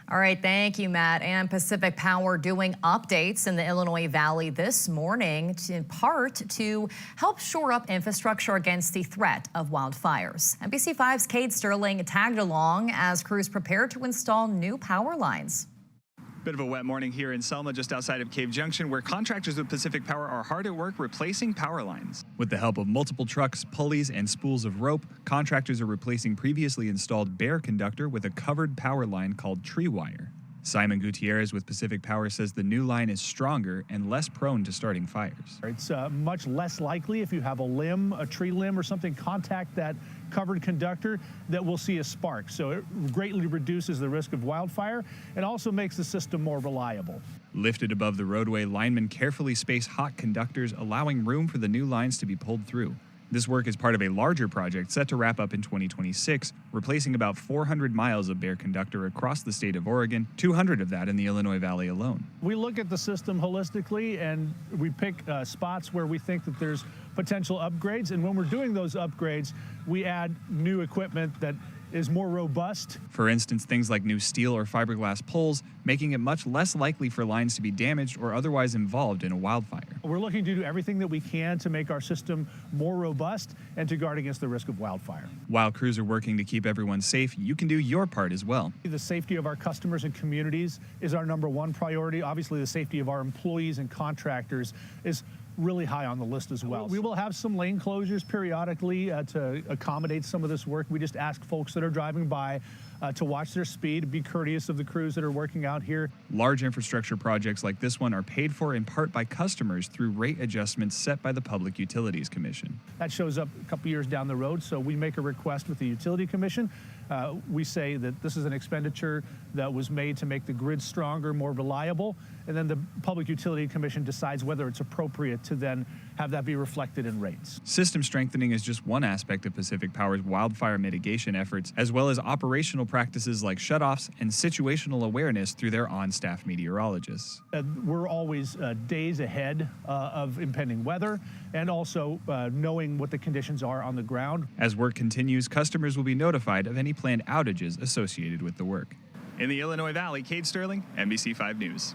All right, thank you, Matt. And Pacific Power doing updates in the Illinois Valley this morning, in part to help shore up infrastructure against the threat of wildfires. NBC5's Kate Sterling tagged along as crews prepare to install new power lines. Bit of a wet morning here in Selma, just outside of Cave Junction, where contractors with Pacific Power are hard at work replacing power lines. With the help of multiple trucks, pulleys, and spools of rope, contractors are replacing previously installed bare conductor with a covered power line called tree wire. Simon Gutierrez with Pacific Power says the new line is stronger and less prone to starting fires. It's much less likely if you have a tree limb or something, contact that covered conductor, that we'll see a spark. So it greatly reduces the risk of wildfire and also makes the system more reliable. Lifted above the roadway, linemen carefully space hot conductors, allowing room for the new lines to be pulled through. This work is part of a larger project set to wrap up in 2026, replacing about 400 miles of bare conductor across the state of Oregon, 200 of that in the Illinois Valley alone. We look at the system holistically and we pick spots where we think that there's potential upgrades. And when we're doing those upgrades, we add new equipment that is more robust. For instance, things like new steel or fiberglass poles, making it much less likely for lines to be damaged or otherwise involved in a wildfire. We're looking to do everything that we can to make our system more robust and to guard against the risk of wildfire. While crews are working to keep everyone safe, you can do your part as well. The safety of our customers and communities is our #1 priority. Obviously, the safety of our employees and contractors is really high on the list as well. We will have some lane closures periodically to accommodate some of this work. We just ask folks that are driving by to watch their speed, be courteous of the crews that are working out here. Large infrastructure projects like this one are paid for in part by customers through rate adjustments set by the Public Utilities Commission. That shows up a couple years down the road, so we make a request with the Utility Commission. We say that this is an expenditure that was made to make the grid stronger, more reliable, and then the Public Utility Commission decides whether it's appropriate to then have that be reflected in rates. System strengthening is just one aspect of Pacific Power's wildfire mitigation efforts, as well as operational practices like shutoffs and situational awareness through their on-staff meteorologists. We're always days ahead of impending weather and also knowing what the conditions are on the ground. As work continues, customers will be notified of any planned outages associated with the work. In the Illinois Valley, Kate Sterling, NBC5 News.